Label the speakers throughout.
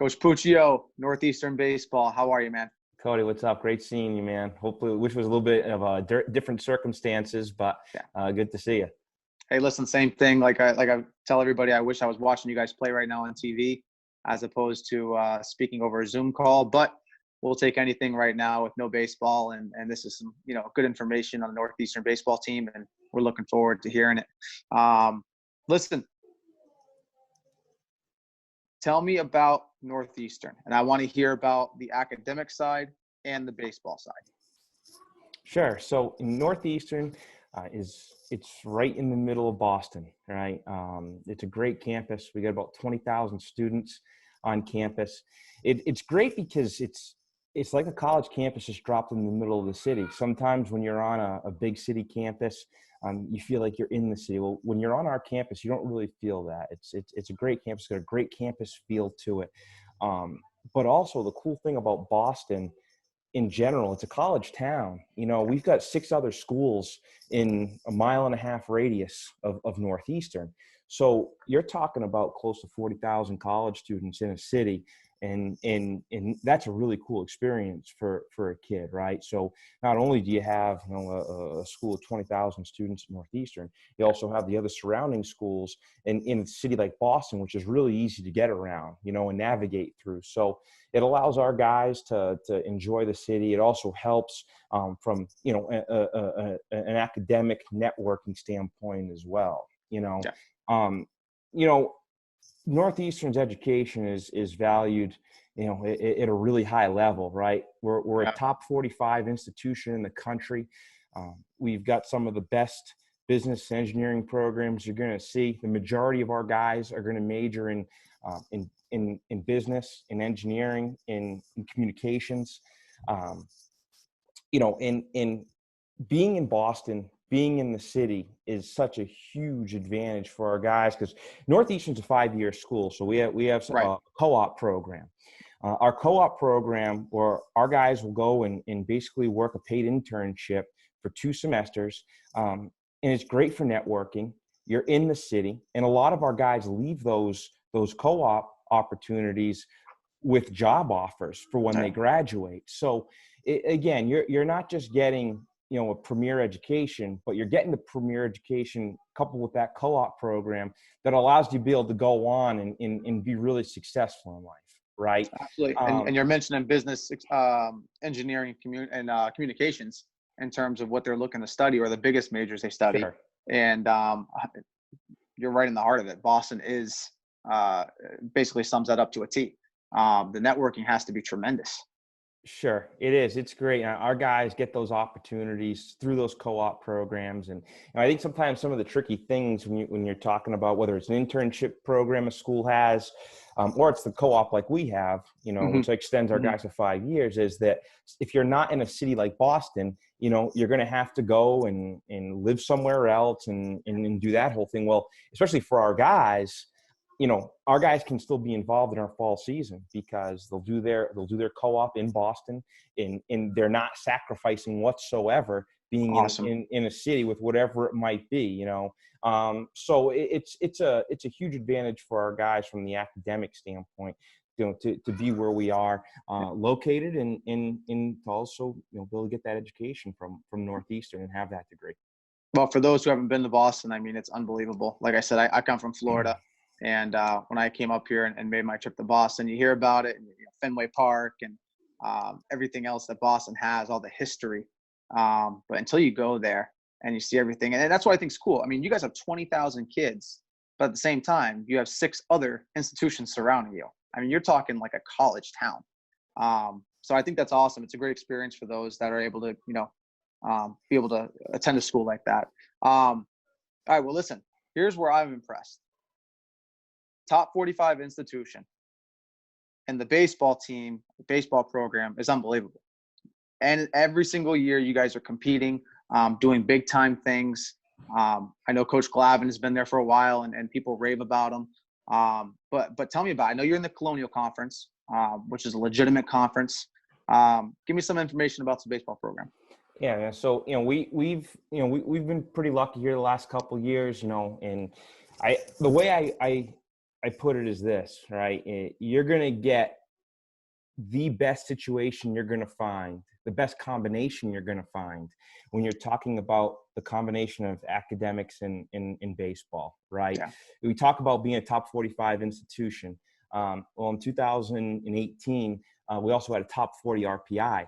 Speaker 1: Coach Puccio, Northeastern Baseball. How are you, man?
Speaker 2: Cody, what's up? Great seeing you, man. Hopefully, wish it was a little bit of different circumstances, but
Speaker 1: Yeah.
Speaker 2: good to see you.
Speaker 1: Hey, listen, same thing. Like I tell everybody, I wish I was watching you guys play right now on TV as opposed to speaking over a Zoom call. But we'll take anything right now with no baseball, and this is some good information on the Northeastern baseball team, and we're looking forward to hearing it. Listen, tell me about Northeastern, and I want to hear about the academic side and the baseball side.
Speaker 2: Sure. So Northeastern it's right in the middle of Boston, right? It's a great campus. We got about 20,000 students on campus. It's great because it's like a college campus just dropped in the middle of the city. Sometimes when you're on a big city campus, you feel like you're in the city. Well, when you're on our campus, you don't really feel that. It's a great campus. It's got a great campus feel to it. But also the cool thing about Boston in general, it's a college town. We've got 6 other schools in a 1.5 mile radius of Northeastern. So you're talking about close to 40,000 college students in a city. And that's a really cool experience for a kid, right? So not only do you have a school of 20,000 students at Northeastern, you also have the other surrounding schools in a city like Boston, which is really easy to get around, and navigate through. So it allows our guys to enjoy the city. It also helps from an academic networking standpoint as well. Northeastern's education is valued, at a really high level, right? We're a top 45 institution in the country. We've got some of the best business engineering programs you're going to see. The majority of our guys are going to major in business, in engineering, in communications. In being in Boston, being in the city is such a huge advantage for our guys because Northeastern's a 5-year school. So we have
Speaker 1: Right.
Speaker 2: a co-op program. Our co-op program where our guys will go and basically work a paid internship for 2 semesters. And it's great for networking. You're in the city. And a lot of our guys leave those co-op opportunities with job offers for when they graduate. So again, you're not just getting a premier education, but you're getting the premier education coupled with that co-op program that allows you to be able to go on and be really successful in life, right?
Speaker 1: Absolutely. And you're mentioning business, engineering, and communications in terms of what they're looking to study or the biggest majors they study.
Speaker 2: Sure.
Speaker 1: And you're right in the heart of it. Boston is basically sums that up to a T. The networking has to be tremendous.
Speaker 2: Sure, it is. It's great. Our guys get those opportunities through those co-op programs, and I think sometimes some of the tricky things when you're talking about whether it's an internship program a school has, or it's the co-op like we have, which extends our guys to 5 years, is that if you're not in a city like Boston, you're going to have to go and live somewhere else and do that whole thing. Well, especially for our guys. Our guys can still be involved in our fall season because they'll do their co-op in Boston and they're not sacrificing whatsoever being
Speaker 1: Awesome.
Speaker 2: in a city with whatever it might be, So it's a huge advantage for our guys from the academic standpoint, to be where we are located and to also, be able to get that education from Northeastern and have that degree.
Speaker 1: Well, for those who haven't been to Boston, I mean, it's unbelievable. Like I said, I come from Florida. And when I came up here and made my trip to Boston, you hear about it, and, Fenway Park and everything else that Boston has, all the history. But until you go there and you see everything, and that's what I think is cool. I mean, you guys have 20,000 kids, but at the same time, you have 6 other institutions surrounding you. I mean, you're talking like a college town. So I think that's awesome. It's a great experience for those that are able to, be able to attend a school like that. All right, well, listen, here's where I'm impressed. Top 45 institution, and the baseball team, the baseball program is unbelievable. And every single year you guys are competing, doing big time things. I know Coach Glavin has been there for a while and people rave about him. But tell me about it. I know you're in the Colonial Conference, which is a legitimate conference. Give me some information about the baseball program.
Speaker 2: Yeah. So, we've been pretty lucky here the last couple of years, and the way I I put it as this, right? You're going to get the best situation you're going to find, the best combination you're going to find when you're talking about the combination of academics and in baseball, right?
Speaker 1: Yeah.
Speaker 2: We talk about being a top 45 institution. Well, in 2018, we also had a top 40 RPI,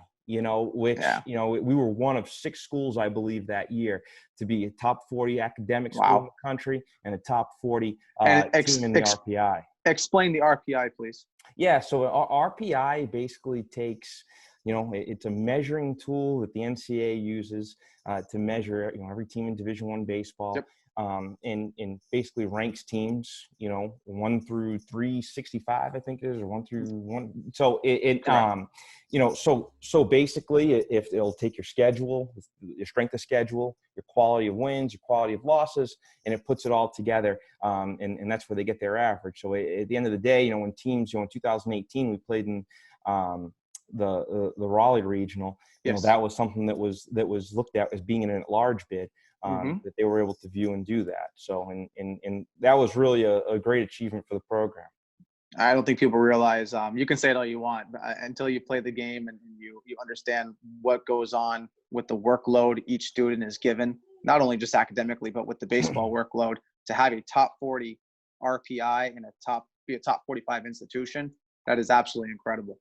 Speaker 2: which,
Speaker 1: Yeah.
Speaker 2: we were one of 6 schools, I believe, that year to be a top 40 academic school in
Speaker 1: Wow.
Speaker 2: the country and a top 40
Speaker 1: And
Speaker 2: team in the RPI.
Speaker 1: explain the RPI, please.
Speaker 2: Yeah, so RPI basically takes, it's a measuring tool that the NCAA uses to measure, every team in Division I baseball,
Speaker 1: Yep.
Speaker 2: and basically ranks teams, 1 through 365, I think it is, or 1 through 1. So so basically, if it'll take your schedule, your strength of schedule, your quality of wins, your quality of losses, and it puts it all together. And that's where they get their average. So at the end of the day, when teams, in 2018, we played in the Raleigh regional,
Speaker 1: Yes.
Speaker 2: that was something that was looked at as being an at-large bid, that they were able to view and do that. So, and that was really a great achievement for the program.
Speaker 1: I don't think people realize, you can say it all you want, but until you play the game and you understand what goes on with the workload each student is given, not only just academically, but with the baseball workload, to have a top 40 RPI and be a top 45 institution, that is absolutely incredible.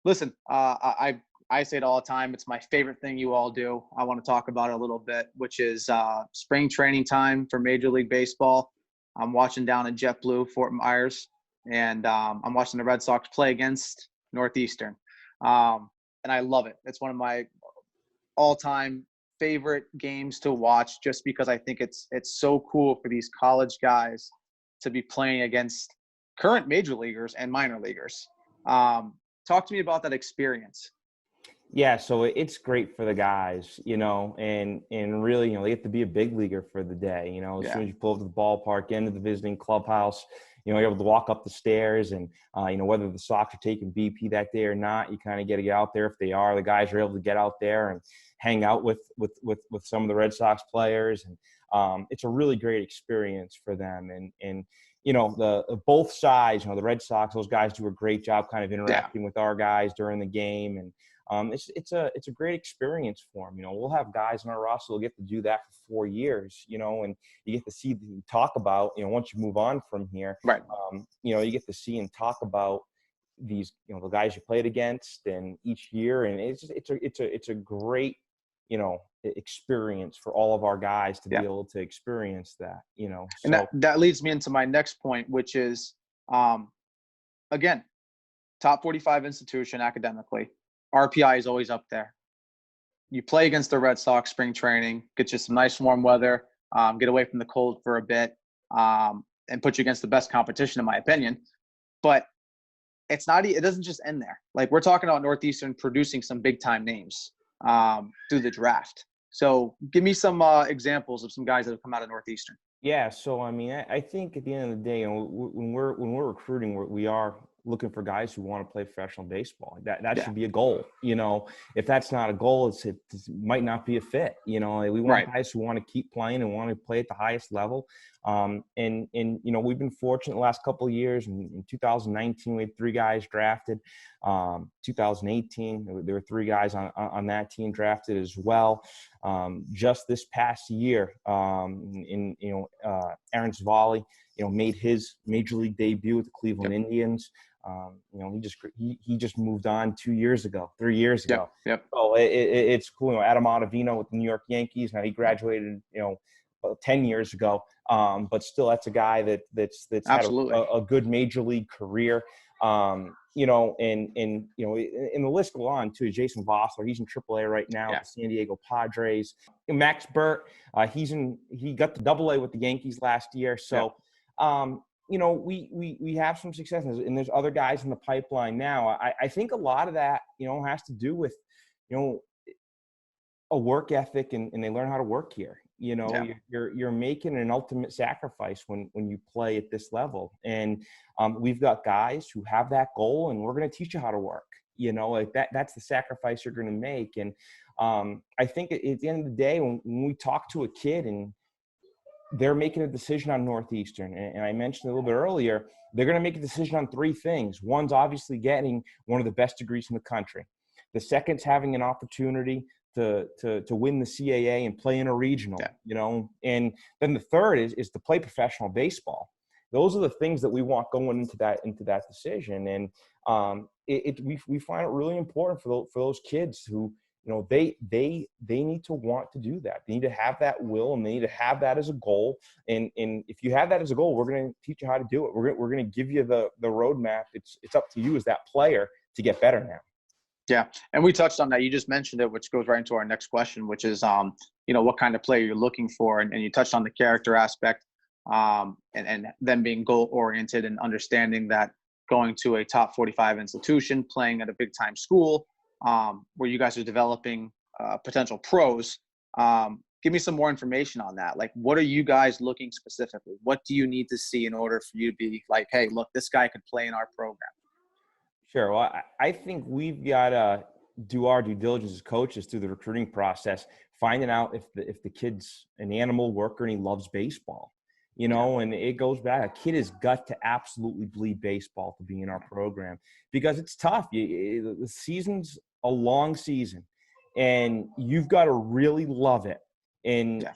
Speaker 1: Listen, I say it all the time. It's my favorite thing you all do. I want to talk about it a little bit, which is spring training time for Major League Baseball. I'm watching down in JetBlue, Fort Myers, and I'm watching the Red Sox play against Northeastern. And I love it. It's one of my all-time favorite games to watch, just because I think it's so cool for these college guys to be playing against current major leaguers and minor leaguers. Talk to me about that experience.
Speaker 2: Yeah, so it's great for the guys, and really, they get to be a big leaguer for the day. As soon as you pull up to the ballpark, into the visiting clubhouse, you're able to walk up the stairs, and whether the Sox are taking BP that day or not, you kind of get to get out there. If they are, the guys are able to get out there and hang out with some of the Red Sox players, and it's a really great experience for them. And the both sides, the Red Sox, those guys do a great job kind of interacting with our guys during the game, and it's a great experience for them. We'll have guys on our roster who'll get to do that for 4 years, and you get to see them talk about, once you move on from here,
Speaker 1: Right.
Speaker 2: You get to see and talk about these, the guys you played against, and each year, and it's a great, experience for all of our guys to be able to experience that,
Speaker 1: And that leads me into my next point, which is, again, top 45 institution academically. RPI is always up there. You play against the Red Sox spring training, get you some nice warm weather, get away from the cold for a bit, and put you against the best competition, in my opinion. But it doesn't just end there. Like, we're talking about Northeastern producing some big time names through the draft. So give me some examples of some guys that have come out of Northeastern.
Speaker 2: Yeah, so I think at the end of the day, when we're recruiting, we are looking for guys who want to play professional baseball. That should be a goal. If that's not a goal, it might not be a fit. We want guys who want to keep playing and want to play at the highest level. And we've been fortunate the last couple of years. In 2019, we had 3 guys drafted. 2018, there were 3 guys on that team drafted as well. Just this past year, Aaron Savali, made his major league debut with the Cleveland Indians. He just moved on 3 years ago.
Speaker 1: Yep.
Speaker 2: So it's cool. Adam Ottavino with the New York Yankees. Now he graduated, 10 years ago. But still, that's a guy that's had a good major league career. And the list go on too. Jason Vossler, he's in AAA right now with the San Diego Padres. Max Burt, he got the AA with the Yankees last year. So, we have some success, and there's other guys in the pipeline now. I think a lot of that, has to do with, a work ethic, and they learn how to work here. You're making an ultimate sacrifice when you play at this level. And we've got guys who have that goal, and we're going to teach you how to work. That's the sacrifice you're going to make. And I think at the end of the day, when we talk to a kid and they're making a decision on Northeastern. And I mentioned a little bit earlier, they're going to make a decision on three things. One's obviously getting one of the best degrees in the country. The second's having an opportunity to win the CAA and play in a regional, you know, and then the third is to play professional baseball. Those are the things that we want going into that decision. And we find it really important for those kids who, you know, they need to want to do that. They need to have that will, and they need to have that as a goal. And if you have that as a goal, we're going to teach you how to do it. We're going to give you the roadmap. It's up to you as that player to get better now.
Speaker 1: Yeah. And we touched on that. You just mentioned it, which goes right into our next question, which is, you know, what kind of player you're looking for. And you touched on the character aspect, and them being goal oriented and understanding that going to a top 45 institution, playing at a big time school, where you guys are developing potential pros. Give me some more information on that. Like, what are you guys looking specifically? What do you need to see in order for you to be like, hey, look, this guy could play in our program?
Speaker 2: Sure. Well, I think we've got to do our due diligence as coaches through the recruiting process, finding out if the kid's an animal worker and he loves baseball, you know, and it goes back. A kid has got to absolutely bleed baseball to be in our program, because it's tough. The season's a long season, and you've got to really love it and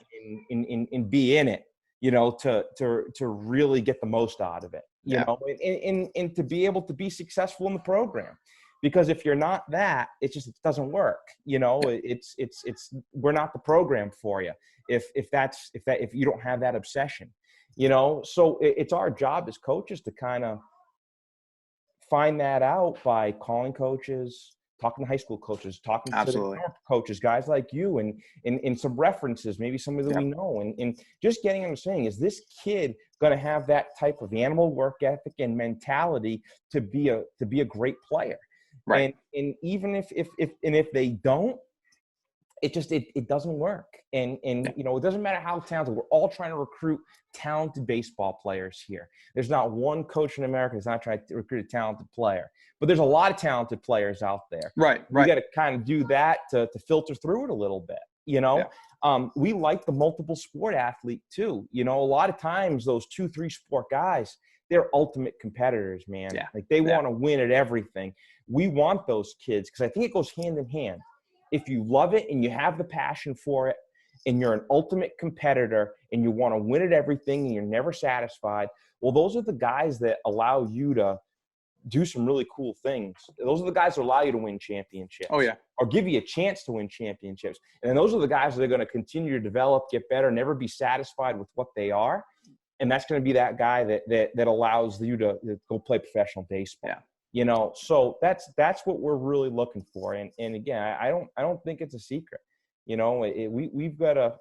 Speaker 2: be in it, you know, to really get the most out of it. You know, and to be able to be successful in the program, because if you're not that, it doesn't work. You know, it's we're not the program for you if you don't have that obsession, you know. So it's our job as coaches to kind of find that out by calling coaches, talking to high school coaches, talking to the coaches, guys like you, and some references, maybe somebody that we know, and just getting understanding, is this kid going to have that type of animal work ethic and mentality to be a great player? Right. And even if they don't, it doesn't work. And you know, it doesn't matter how talented. We're all trying to recruit talented baseball players here. There's not one coach in America that's not trying to recruit a talented player, but there's a lot of talented players out there. Right. We got to kind of do that to filter through it a little bit, you know. We like the multiple sport athlete too. You know, a lot of times those 2-3 sport guys, they're ultimate competitors, man. Like they want to win at everything. We want those kids, because I think it goes hand in hand. If you love it and you have the passion for it, and you're an ultimate competitor and you want to win at everything and you're never satisfied, well, those are the guys that allow you to do some really cool things. Those are the guys that allow you to win championships. Or give you a chance to win championships. And then those are the guys that are going to continue to develop, get better, never be satisfied with what they are. And that's going to be that guy that allows you to go play professional baseball. You know, so that's what we're really looking for. And again, I don't think it's a secret. You know, we've got to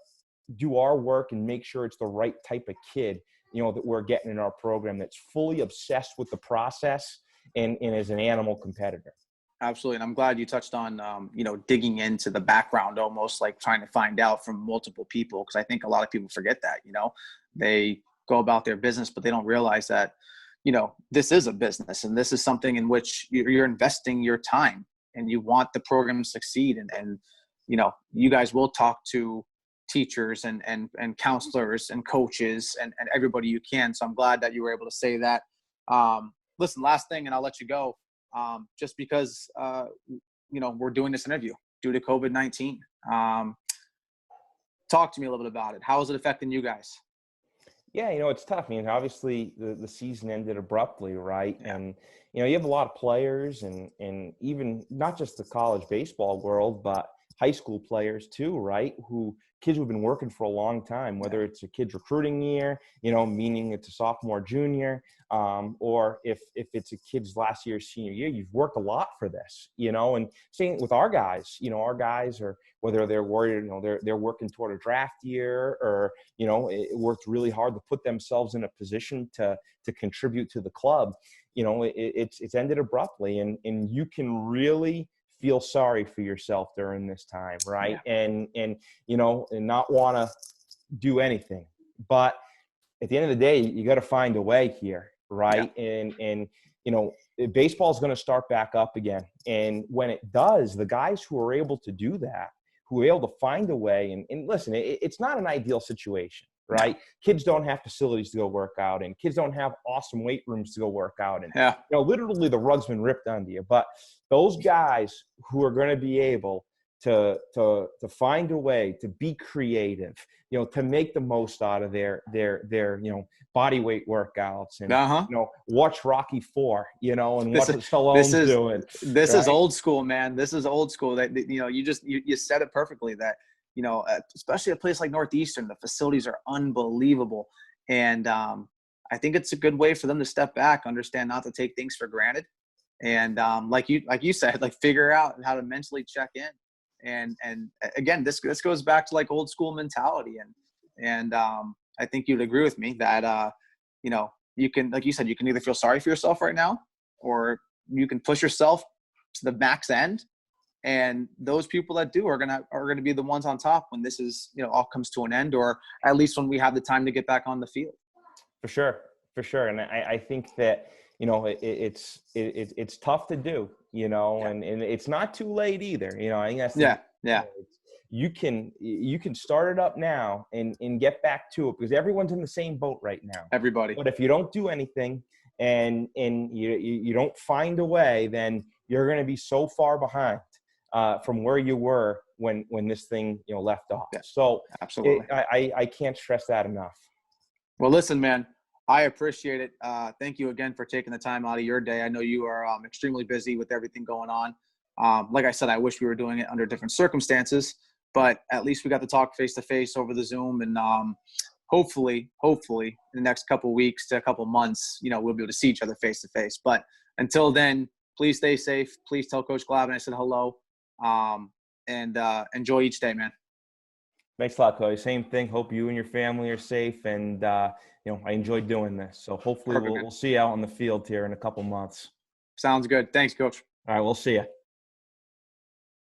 Speaker 2: do our work and make sure it's the right type of kid, you know, that we're getting in our program, that's fully obsessed with the process and is an animal competitor.
Speaker 1: Absolutely. And I'm glad you touched on, you know, digging into the background, almost like trying to find out from multiple people. Because I think a lot of people forget that, you know, they go about their business, but they don't realize that, you know, this is a business, and this is something in which you're investing your time, and you want the program to succeed. And you know, you guys will talk to teachers and counselors and coaches and everybody you can. So I'm glad that you were able to say that. Listen, last thing, and I'll let you go. Just because, you know, we're doing this interview due to COVID-19. Talk to me a little bit about it. How is it affecting you guys?
Speaker 2: Yeah, you know, it's tough. I mean, obviously the season ended abruptly, right? And, you know, you have a lot of players and even not just the college baseball world, but high school players too, right? Kids who've been working for a long time, whether it's a kid's recruiting year, you know, meaning it's a sophomore, junior, or if it's a kid's last year, senior year, you've worked a lot for this, you know. And same with our guys, you know, our guys are, whether they're worried, you know, they're working toward a draft year, or, you know, it worked really hard to put themselves in a position to contribute to the club. You know, it's ended abruptly, and you can really feel sorry for yourself during this time, right? And you know, and not want to do anything. But at the end of the day, you got to find a way here, right? And you know, baseball is going to start back up again. And when it does, the guys who are able to do that, who are able to find a way, and listen, it's not an ideal situation, right? Kids don't have facilities to go work out in. Kids don't have awesome weight rooms to go work out in.
Speaker 1: Yeah.
Speaker 2: Literally the rug's been ripped onto you. But those guys who are going to be able to find a way to be creative, to make the most out of their body weight workouts, and watch Rocky IV, and watch what Stallone's doing.
Speaker 1: This is old school, man. This is old school. That you said it perfectly. That especially a place like Northeastern, the facilities are unbelievable, and I think it's a good way for them to step back, understand not to take things for granted, and like you said, like figure out how to mentally check in. And again, this goes back to like old school mentality, and I think you'd agree with me that you can, like you said, you can either feel sorry for yourself right now, or you can push yourself to the max end. And those people that do are gonna be the ones on top when this is all comes to an end, or at least when we have the time to get back on the field.
Speaker 2: For sure, and I think that it's tough to do, and it's not too late either. I think that's you can start it up now and get back to it, because everyone's in the same boat right now.
Speaker 1: Everybody.
Speaker 2: But if you don't do anything and you don't find a way, then you're going to be so far behind from where you were when this thing left off.
Speaker 1: Yeah,
Speaker 2: so
Speaker 1: absolutely,
Speaker 2: I can't stress that enough.
Speaker 1: Well, listen, man, I appreciate it. Thank you again for taking the time out of your day. I know you are extremely busy with everything going on. Like I said, I wish we were doing it under different circumstances, but at least we got to talk face to face over the Zoom, and hopefully in the next couple weeks to a couple months, we'll be able to see each other face to face. But until then, please stay safe. Please tell Coach Glavin I said hello, and enjoy each day, man.
Speaker 2: Thanks a lot, Cody. Same thing. Hope you and your family are safe, and I enjoyed doing this. So hopefully we'll see you out on the field here in a couple months.
Speaker 1: Sounds good. Thanks, Coach.
Speaker 2: All right, we'll see you.